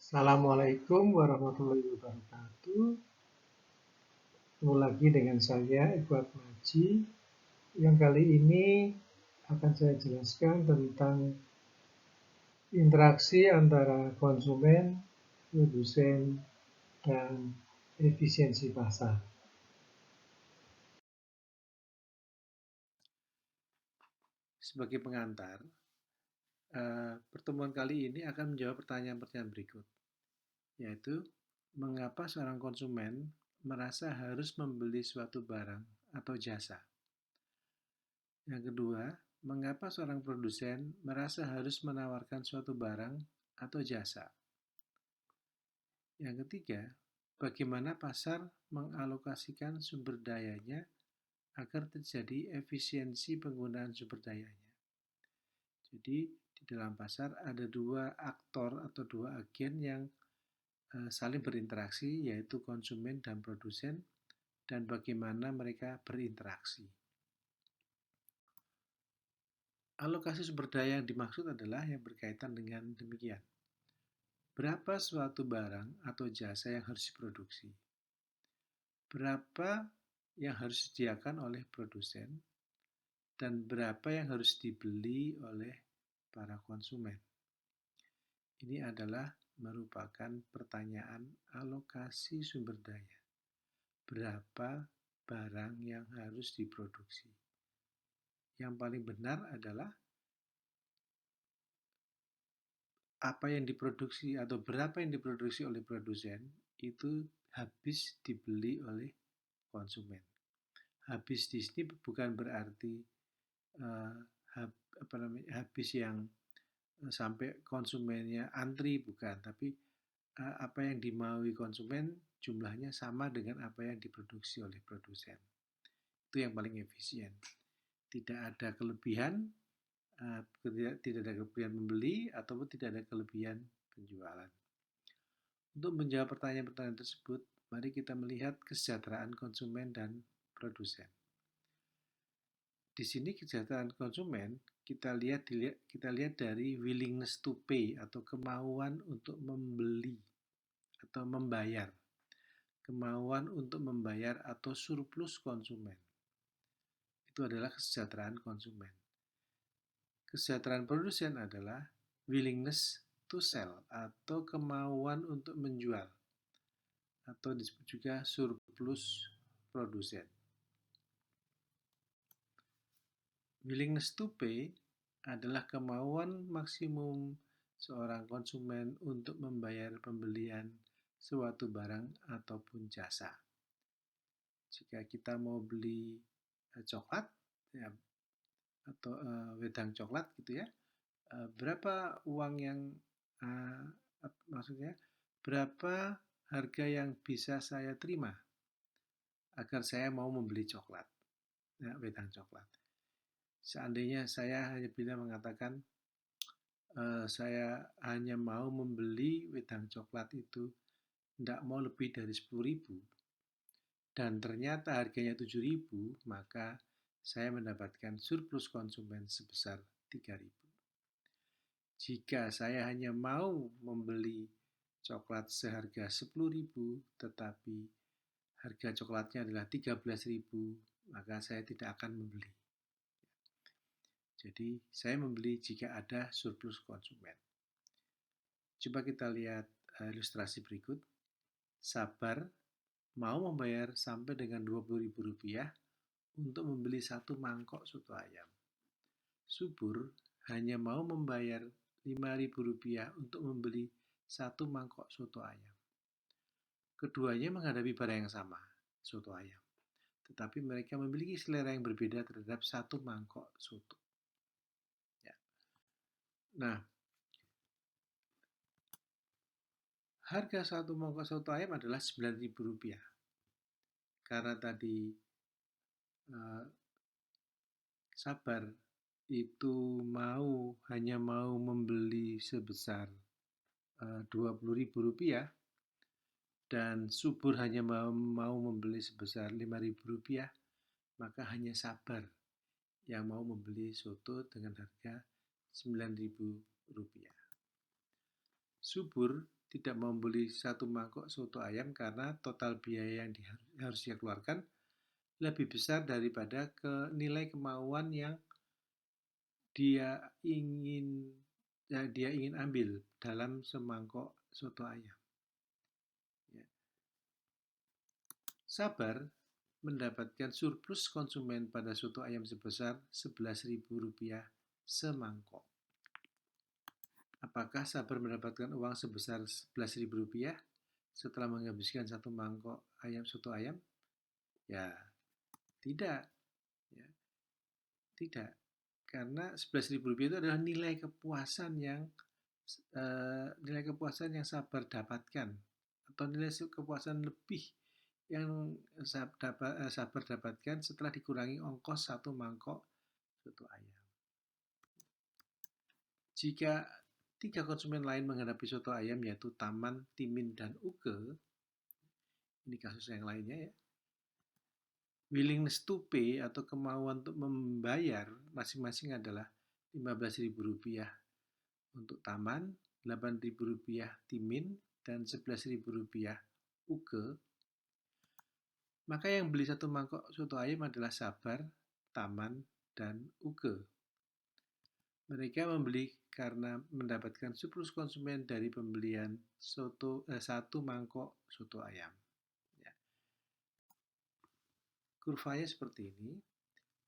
Assalamualaikum warahmatullahi wabarakatuh. Ketemu lagi dengan saya, Ibu Atmaji, yang kali ini akan saya jelaskan tentang interaksi antara konsumen, produsen, dan efisiensi pasar. Sebagai pengantar, pertemuan kali ini akan menjawab pertanyaan-pertanyaan berikut, yaitu mengapa seorang konsumen merasa harus membeli suatu barang atau jasa. Yang kedua, mengapa seorang produsen merasa harus menawarkan suatu barang atau jasa. Yang ketiga, bagaimana pasar mengalokasikan sumber dayanya agar terjadi efisiensi penggunaan sumber dayanya. Jadi di dalam pasar ada dua aktor atau dua agen yang saling berinteraksi, yaitu konsumen dan produsen, dan bagaimana mereka berinteraksi. Alokasi sumber daya yang dimaksud adalah yang berkaitan dengan demikian. Berapa suatu barang atau jasa yang harus diproduksi? Berapa yang harus disediakan oleh produsen? Dan berapa yang harus dibeli oleh para konsumen? Ini adalah merupakan pertanyaan alokasi sumber daya. Berapa barang yang harus diproduksi? Yang paling benar adalah apa yang diproduksi atau berapa yang diproduksi oleh produsen itu habis dibeli oleh konsumen. Habis di sini bukan berarti uh, habis yang sampai konsumennya antri, bukan, tapi apa yang dimaui konsumen jumlahnya sama dengan apa yang diproduksi oleh produsen. Itu yang paling efisien. Tidak ada kelebihan, tidak ada kelebihan membeli ataupun tidak ada kelebihan penjualan. Untuk menjawab pertanyaan-pertanyaan tersebut, mari kita melihat kesejahteraan konsumen dan produsen. Di sini kesejahteraan konsumen kita lihat dari willingness to pay atau kemauan untuk membeli atau membayar. Kemauan untuk membayar atau surplus konsumen. Itu adalah kesejahteraan konsumen. Kesejahteraan produsen adalah willingness to sell atau kemauan untuk menjual atau disebut juga surplus produsen. Willingness to pay adalah kemauan maksimum seorang konsumen untuk membayar pembelian suatu barang ataupun jasa. Jika kita mau beli coklat ya, atau wedang coklat gitu ya, berapa uang yang maksudnya berapa harga yang bisa saya terima agar saya mau membeli coklat, ya, wedang coklat. Seandainya saya hanya bisa mengatakan saya hanya mau membeli wedang coklat itu tidak mau lebih dari 10.000 dan ternyata harganya 7.000, maka saya mendapatkan surplus konsumen sebesar 3.000. Jika saya hanya mau membeli coklat seharga 10.000 tetapi harga coklatnya adalah 13.000, maka saya tidak akan membeli. Jadi saya membeli jika ada surplus konsumen. Coba kita lihat ilustrasi berikut. Sabar mau membayar sampai dengan Rp20.000 untuk membeli satu mangkok soto ayam. Subur hanya mau membayar Rp5.000 untuk membeli satu mangkok soto ayam. Keduanya menghadapi barang yang sama, soto ayam. Tetapi mereka memiliki selera yang berbeda terhadap satu mangkok soto. Ya. Nah, harga satu mangkok soto ayam adalah Rp9.000. Karena tadi Sabar itu hanya mau membeli sebesar Rp20.000 dan Subur hanya mau membeli sebesar Rp5.000, maka hanya Sabar yang mau membeli soto dengan harga Rp9.000. Subur tidak membeli satu mangkok soto ayam karena total biaya yang harus dia keluarkan lebih besar daripada nilai kemauan yang dia ingin dia ingin ambil dalam semangkok soto ayam. Ya. Sabar mendapatkan surplus konsumen pada soto ayam sebesar Rp11.000 semangkok. Apakah Sabar mendapatkan uang sebesar Rp11.000 setelah menghabiskan satu mangkok soto ayam? Ya, tidak. Ya, tidak. Karena Rp11.000 itu adalah nilai kepuasan yang Sabar dapatkan, atau nilai kepuasan lebih yang Sabar dapatkan setelah dikurangi ongkos satu mangkok soto ayam. Jika 3 konsumen lain menghadapi soto ayam, yaitu Taman, Timin, dan Uke, ini kasus yang lainnya ya, willingness to pay atau kemauan untuk membayar masing-masing adalah Rp15.000 untuk Taman, Rp8.000 Timin, dan Rp11.000 Uke, maka yang beli satu mangkok soto ayam adalah Sabar, Taman, dan Uke. Mereka membeli karena mendapatkan surplus konsumen dari pembelian satu mangkok soto ayam. Ya. Kurvanya seperti ini.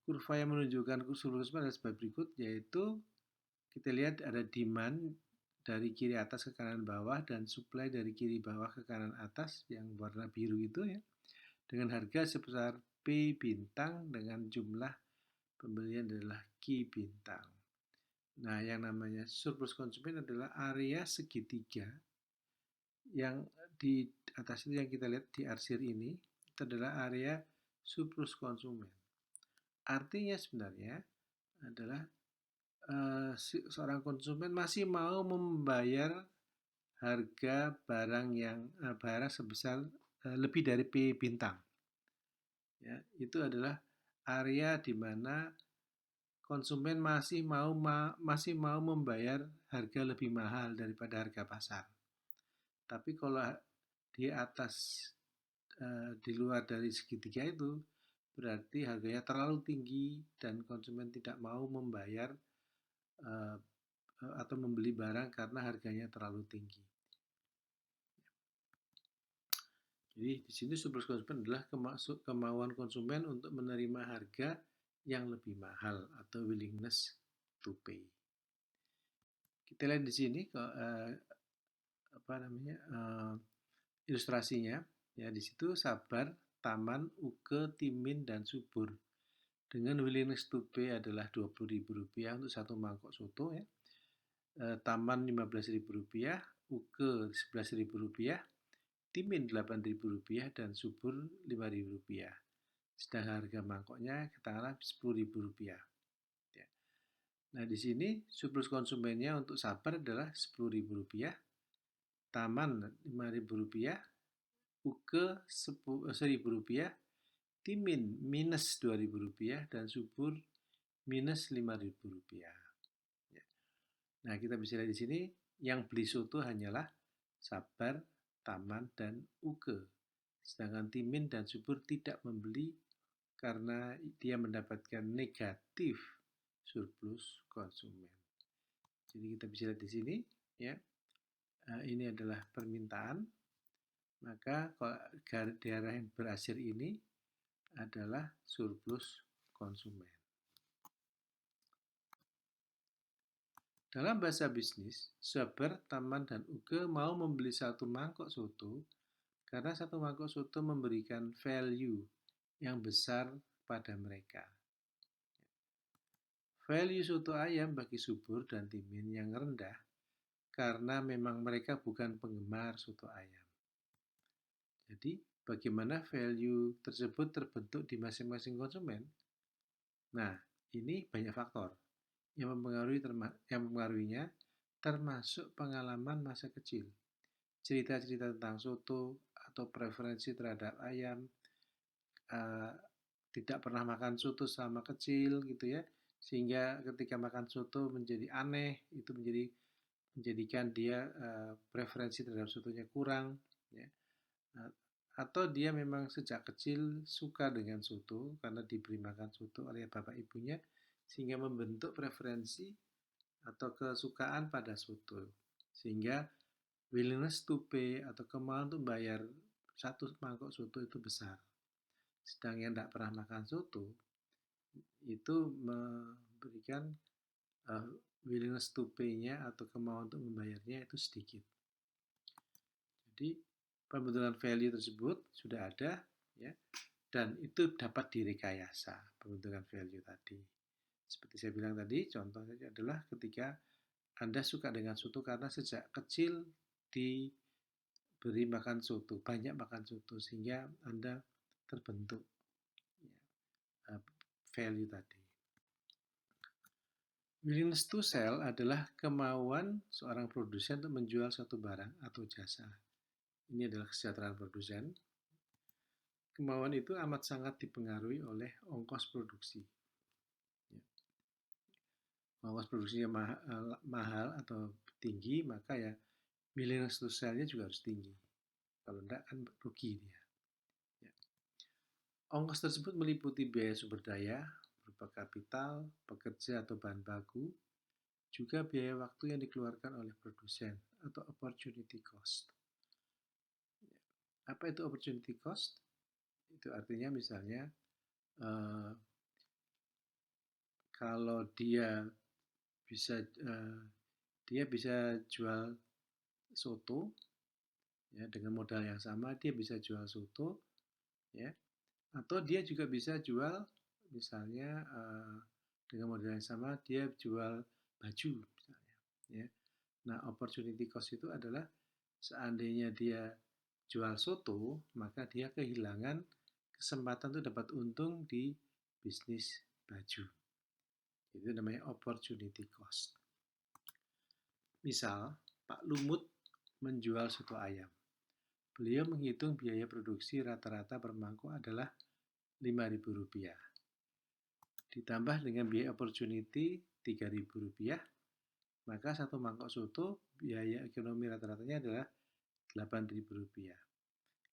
Kurva yang menunjukkan surplus konsumen adalah sebagai berikut, yaitu kita lihat ada demand dari kiri atas ke kanan bawah dan supply dari kiri bawah ke kanan atas yang warna biru itu ya, dengan harga sebesar P bintang dengan jumlah pembelian adalah Q bintang. Nah, yang namanya surplus konsumen adalah area segitiga yang di atas itu yang kita lihat di arsir ini, itu adalah area surplus konsumen. Artinya sebenarnya adalah seorang konsumen masih mau membayar harga barang sebesar lebih dari P bintang. Ya, itu adalah area di mana konsumen masih mau membayar harga lebih mahal daripada harga pasar. Tapi kalau di atas di luar dari segitiga itu berarti harganya terlalu tinggi dan konsumen tidak mau membayar atau membeli barang karena harganya terlalu tinggi. Jadi di sini surplus konsumen adalah kemauan konsumen untuk menerima harga yang lebih mahal atau willingness to pay. Kita lihat di sini ilustrasinya ya, di situ Sabar, Taman, Uke, Timin, dan Subur dengan willingness to pay adalah Rp20.000 untuk satu mangkok soto ya. Taman Rp15.000, Uke Rp11.000, Timin Rp8.000, dan Subur Rp5.000. Sedangkan harga mangkoknya katakanlah Rp10.000. Ya. Nah, di sini surplus konsumennya untuk Sabar adalah Rp10.000, Taman Rp5.000, Uke Rp1.000, Timin minus Rp2.000, dan Subur minus Rp5.000. Ya. Nah, kita bisa lihat di sini yang beli soto hanyalah Sabar, Taman, dan Uke. Sedangkan Timin dan Subur tidak membeli karena dia mendapatkan negatif surplus konsumen. Jadi kita bisa lihat di sini ya. Ini adalah permintaan. Maka daerah yang berasir ini adalah surplus konsumen. Dalam bahasa bisnis, Sabar, Taman, dan Uke mau membeli satu mangkok soto karena satu mangkok soto memberikan value yang besar pada mereka. Value soto ayam bagi Subur dan Timin yang rendah karena memang mereka bukan penggemar soto ayam. Jadi, bagaimana value tersebut terbentuk di masing-masing konsumen? Nah, ini banyak faktor yang mempengaruhinya, termasuk pengalaman masa kecil, cerita-cerita tentang soto atau preferensi terhadap ayam, tidak pernah makan soto selama kecil gitu ya, sehingga ketika makan soto menjadi aneh, itu menjadi menjadikan dia preferensi terhadap sotonya kurang, ya. Atau dia memang sejak kecil suka dengan soto karena diberi makan soto oleh bapak ibunya sehingga membentuk preferensi atau kesukaan pada soto, sehingga willingness to pay atau kemauan untuk bayar satu mangkok soto itu besar. Sedang yang tidak pernah makan soto itu memberikan willingness to pay-nya atau kemauan untuk membayarnya itu sedikit. Jadi pembentukan value tersebut sudah ada, ya, dan itu dapat direkayasa pembentukan value tadi. Seperti saya bilang tadi, contohnya adalah ketika Anda suka dengan soto karena sejak kecil diberi makan soto, banyak makan soto, sehingga Anda terbentuk, ya, value tadi. Willingness to sell adalah kemauan seorang produsen untuk menjual suatu barang atau jasa. Ini adalah kesejahteraan produsen. Kemauan itu amat sangat dipengaruhi oleh ongkos produksi. Ongkos produksinya mahal atau tinggi, maka ya willingness to sell-nya juga harus tinggi. Kalau enggak kan rugi dia. Ya. Ongkos tersebut meliputi biaya sumber daya, berupa kapital, pekerja atau bahan baku, juga biaya waktu yang dikeluarkan oleh produsen atau opportunity cost. Apa itu opportunity cost? Itu artinya misalnya kalau dia bisa jual soto, ya, dengan modal yang sama dia bisa jual soto, ya, atau dia juga bisa jual misalnya dengan modal yang sama dia jual baju misalnya, ya. Nah, opportunity cost itu adalah seandainya dia jual soto, maka dia kehilangan kesempatan untuk dapat untung di bisnis baju. Itu namanya opportunity cost. Misal, Pak Lumut menjual soto ayam. Beliau menghitung biaya produksi rata-rata per mangkok adalah Rp5.000. Ditambah dengan biaya opportunity Rp3.000, maka satu mangkok soto biaya ekonomi rata-ratanya adalah Rp8.000.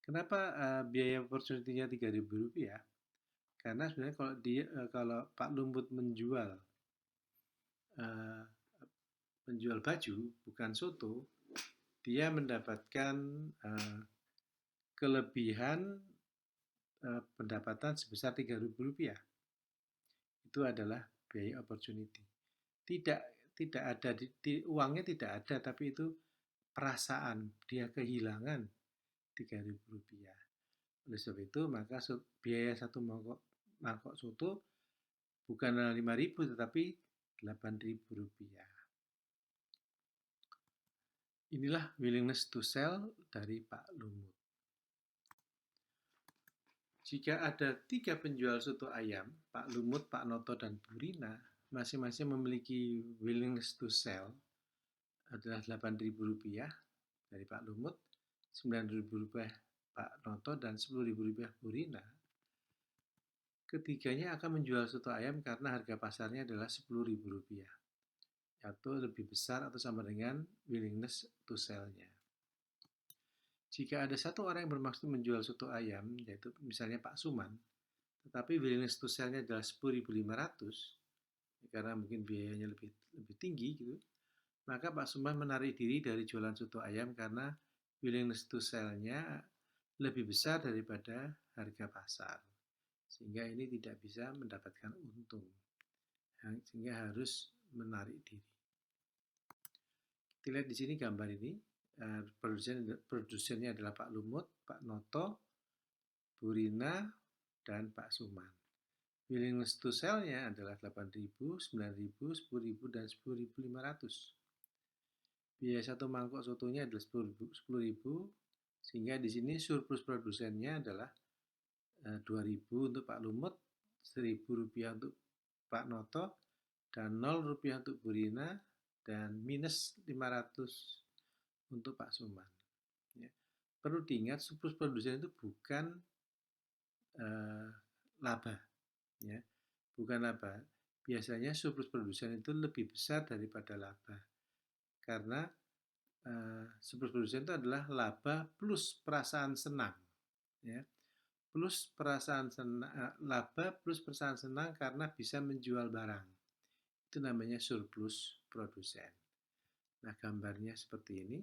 Kenapa biaya opportunity-nya Rp3.000? Karena sebenarnya kalau Pak Lumut menjual baju bukan soto, dia mendapatkan kelebihan pendapatan sebesar Rp3.000. Itu adalah biaya opportunity. Tidak ada uangnya tidak ada, tapi itu perasaan dia kehilangan Rp3.000. Oleh sebab itu maka biaya satu mangkok soto bukan Rp5.000 tetapi Rp8.000. Inilah willingness to sell dari Pak Lumut. Jika ada 3 penjual soto ayam, Pak Lumut, Pak Noto, dan Bu Rina, masing-masing memiliki willingness to sell adalah Rp8.000 dari Pak Lumut, Rp9.000 Pak Noto, dan Rp10.000 Bu Rina. Ketiganya akan menjual soto ayam karena harga pasarnya adalah Rp10.000, atau lebih besar atau sama dengan willingness to sell-nya. Jika ada satu orang yang bermaksud menjual soto ayam, yaitu misalnya Pak Suman, tetapi willingness to sell-nya adalah Rp10.500, karena mungkin biayanya lebih tinggi gitu, maka Pak Suman menarik diri dari jualan soto ayam karena willingness to sell-nya lebih besar daripada harga pasar, sehingga ini tidak bisa mendapatkan untung, sehingga harus menarik diri. Kita lihat di sini gambar ini. Produsennya adalah Pak Lumut, Pak Noto, Bu Rina, dan Pak Suman. Willingness to sell-nya adalah Rp8.000, Rp9.000, Rp10.000, dan Rp10.500. Biaya satu mangkok sotonya adalah Rp10.000, sehingga di sini surplus produsennya adalah Rp2.000 untuk Pak Lumut, Rp1.000 untuk Pak Noto, dan Rp0 untuk Bu Rina, dan minus Rp500 untuk Pak Suman. Ya. Perlu diingat, surplus produsen itu bukan laba, ya, bukan laba. Biasanya surplus produsen itu lebih besar daripada laba, karena surplus produsen itu adalah laba plus perasaan senang, ya. Plus perasaan senang, laba plus perasaan senang karena bisa menjual barang. Itu namanya surplus produsen. Nah, gambarnya seperti ini,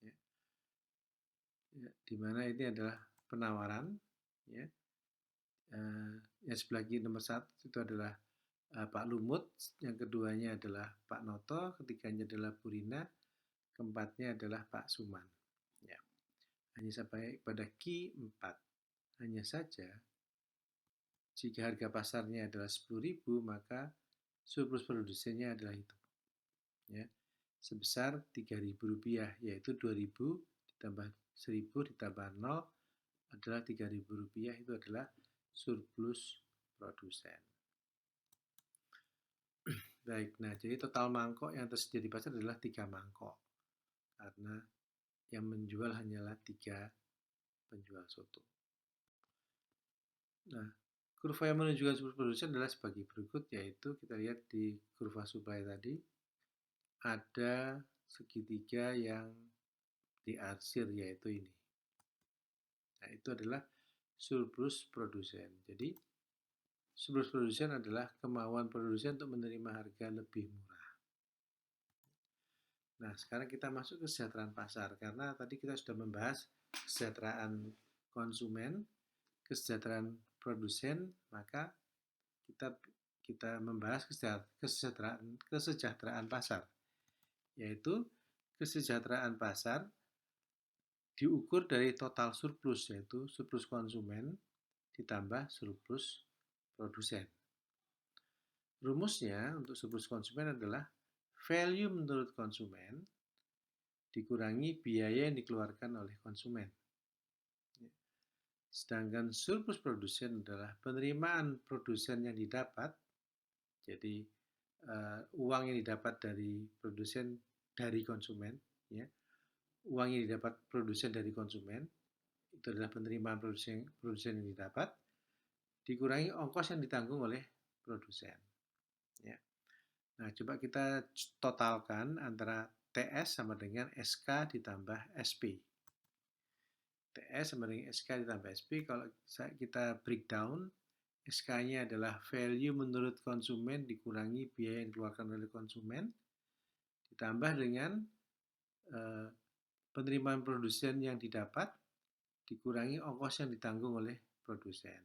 ya. Ya, di mana ini adalah penawaran, ya. Yang sebelah kiri nomor 1 itu adalah Pak Lumut, yang keduanya adalah Pak Noto, ketiganya adalah Bu Rina, keempatnya adalah Pak Suman. Ya. Hanya sampai pada Q 4. Hanya saja, jika harga pasarnya adalah 10.000, maka surplus produsennya adalah itu. Ya. Sebesar Rp3.000, yaitu 2.000 ditambah 1.000 ditambah 0 adalah Rp3.000, itu adalah surplus produsen. Baik, nah jadi total mangkok yang tersedia di pasar adalah 3 mangkok. Karena yang menjual hanyalah 3 penjual soto. Nah, kurva yang menunjukkan surplus produsen adalah sebagai berikut, yaitu kita lihat di kurva supply tadi, ada segitiga yang diarsir, yaitu ini. Nah, itu adalah surplus produsen. Jadi, surplus produsen adalah kemauan produsen untuk menerima harga lebih murah. Nah, sekarang kita masuk ke kesejahteraan pasar, karena tadi kita sudah membahas kesejahteraan konsumen, kesejahteraan produsen, maka kita membahas kesejahteraan pasar, yaitu kesejahteraan pasar diukur dari total surplus, yaitu surplus konsumen ditambah surplus produsen. Rumusnya untuk surplus konsumen adalah value menurut konsumen dikurangi biaya yang dikeluarkan oleh konsumen. Sedangkan surplus produsen adalah penerimaan produsen yang didapat, jadi uang yang didapat dari produsen dari konsumen, ya. Uang yang didapat produsen dari konsumen itu adalah penerimaan produsen yang didapat dikurangi ongkos yang ditanggung oleh produsen, ya. Nah, coba kita totalkan antara TS sama dengan SK ditambah SP. TS sama dengan SK ditambah SP, kalau kita breakdown, SK-nya adalah value menurut konsumen dikurangi biaya yang dikeluarkan oleh konsumen, ditambah dengan penerimaan produsen yang didapat, dikurangi ongkos yang ditanggung oleh produsen.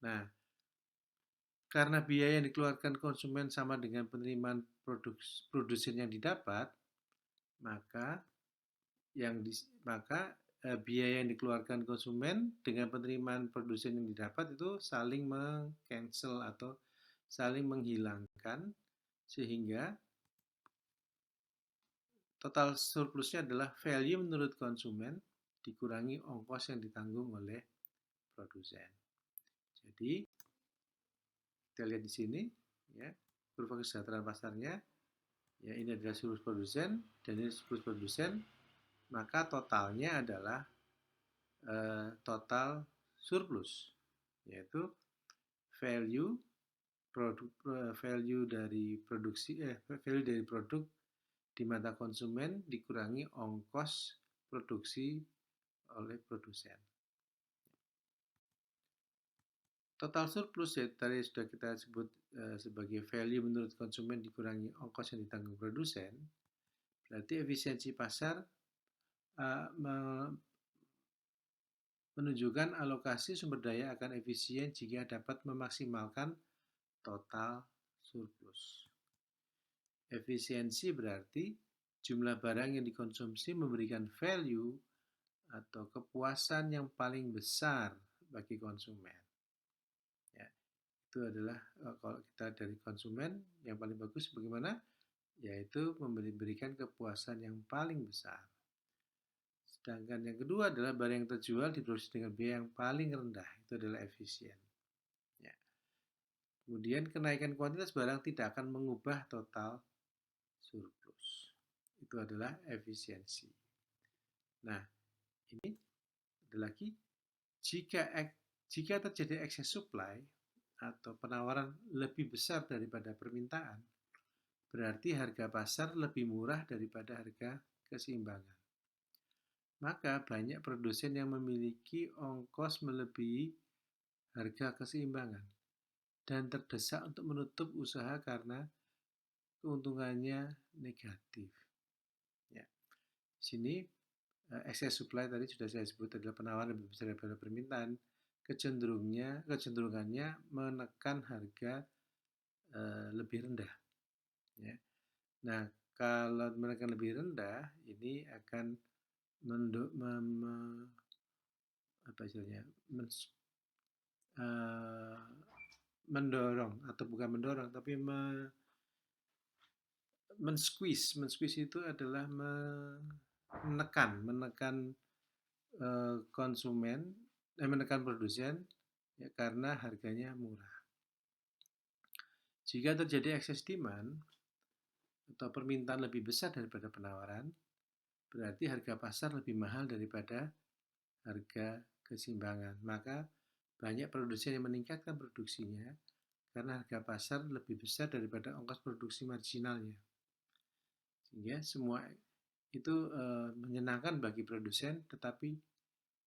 Nah, karena biaya yang dikeluarkan konsumen sama dengan penerimaan produsen yang didapat, maka biaya yang dikeluarkan konsumen dengan penerimaan produsen yang didapat itu saling meng-cancel atau saling menghilangkan, sehingga total surplusnya adalah value menurut konsumen dikurangi ongkos yang ditanggung oleh produsen. Jadi kita lihat di sini, ya, kurva kesejahteraan pasarnya, ya, ini adalah surplus produsen dan ini surplus produsen, maka totalnya adalah total surplus, yaitu value dari produk di mata konsumen dikurangi ongkos produksi oleh produsen. Total surplus, ya, tadi sudah kita sebut sebagai value menurut konsumen dikurangi ongkos yang ditanggung produsen. Berarti efisiensi pasar menunjukkan alokasi sumber daya akan efisien jika dapat memaksimalkan total surplus. Efisiensi berarti jumlah barang yang dikonsumsi memberikan value atau kepuasan yang paling besar bagi konsumen. Ya, itu adalah kalau kita dari konsumen yang paling bagus bagaimana? Yaitu memberikan kepuasan yang paling besar. Sedangkan yang kedua adalah barang yang terjual diproduksi dengan biaya yang paling rendah, itu adalah efisien. Ya. Kemudian kenaikan kuantitas barang tidak akan mengubah total surplus. Itu adalah efisiensi. Nah, ini ada lagi, jika terjadi excess supply atau penawaran lebih besar daripada permintaan, berarti harga pasar lebih murah daripada harga keseimbangan. Maka banyak produsen yang memiliki ongkos melebihi harga keseimbangan dan terdesak untuk menutup usaha karena keuntungannya negatif. Ya. Di sini excess supply tadi sudah saya sebut adalah penawaran lebih besar daripada permintaan, kecenderungannya menekan harga lebih rendah. Ya. Nah, kalau menekan lebih rendah, ini akan mendorong atau bukan mendorong, tapi men-squeeze itu adalah menekan konsumen, menekan produsen ya, karena harganya murah. Jika terjadi excess demand atau permintaan lebih besar daripada penawaran, berarti harga pasar lebih mahal daripada harga keseimbangan. Maka banyak produsen yang meningkatkan produksinya karena harga pasar lebih besar daripada ongkos produksi marginalnya. Sehingga semua itu menyenangkan bagi produsen, tetapi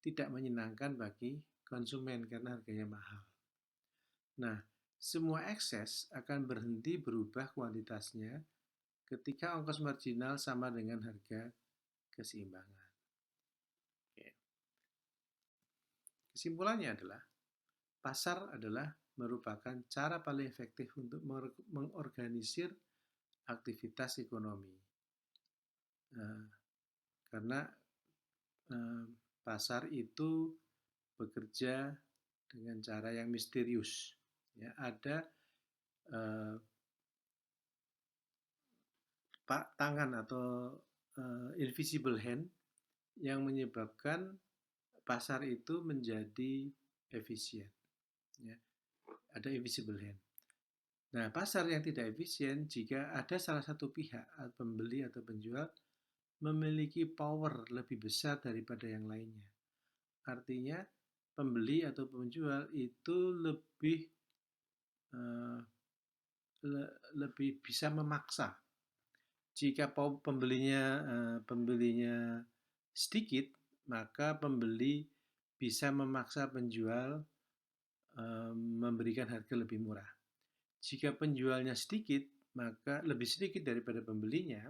tidak menyenangkan bagi konsumen karena harganya mahal. Nah, semua ekses akan berhenti berubah kuantitasnya ketika ongkos marginal sama dengan harga keseimbangan. Oke. Kesimpulannya adalah, pasar adalah merupakan cara paling efektif untuk mengorganisir aktivitas ekonomi. Karena pasar itu bekerja dengan cara yang misterius. Ya, ada tangan atau invisible hand yang menyebabkan pasar itu menjadi efisien. Ya, ada invisible hand. Nah, pasar yang tidak efisien jika ada salah satu pihak, pembeli atau penjual, memiliki power lebih besar daripada yang lainnya. Artinya, pembeli atau penjual itu lebih bisa memaksa. Jika pembelinya sedikit, maka pembeli bisa memaksa penjual memberikan harga lebih murah. Jika penjualnya sedikit, maka lebih sedikit daripada pembelinya,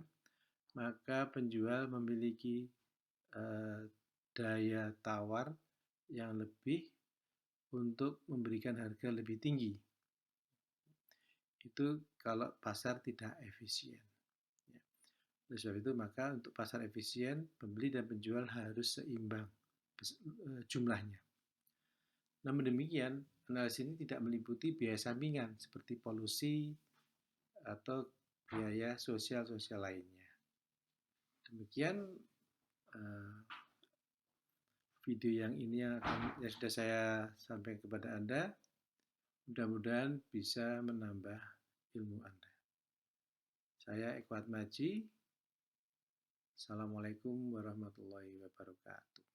maka penjual memiliki daya tawar yang lebih untuk memberikan harga lebih tinggi. Itu kalau pasar tidak efisien. Ya. Oleh sebab itu, maka untuk pasar efisien, pembeli dan penjual harus seimbang jumlahnya. Namun demikian, analisis ini tidak meliputi biaya sampingan seperti polusi atau biaya sosial lainnya. Demikian video yang ini yang sudah saya sampaikan kepada Anda. Mudah-mudahan bisa menambah ilmu Anda. Saya Eko Atmaji. Assalamualaikum warahmatullahi wabarakatuh.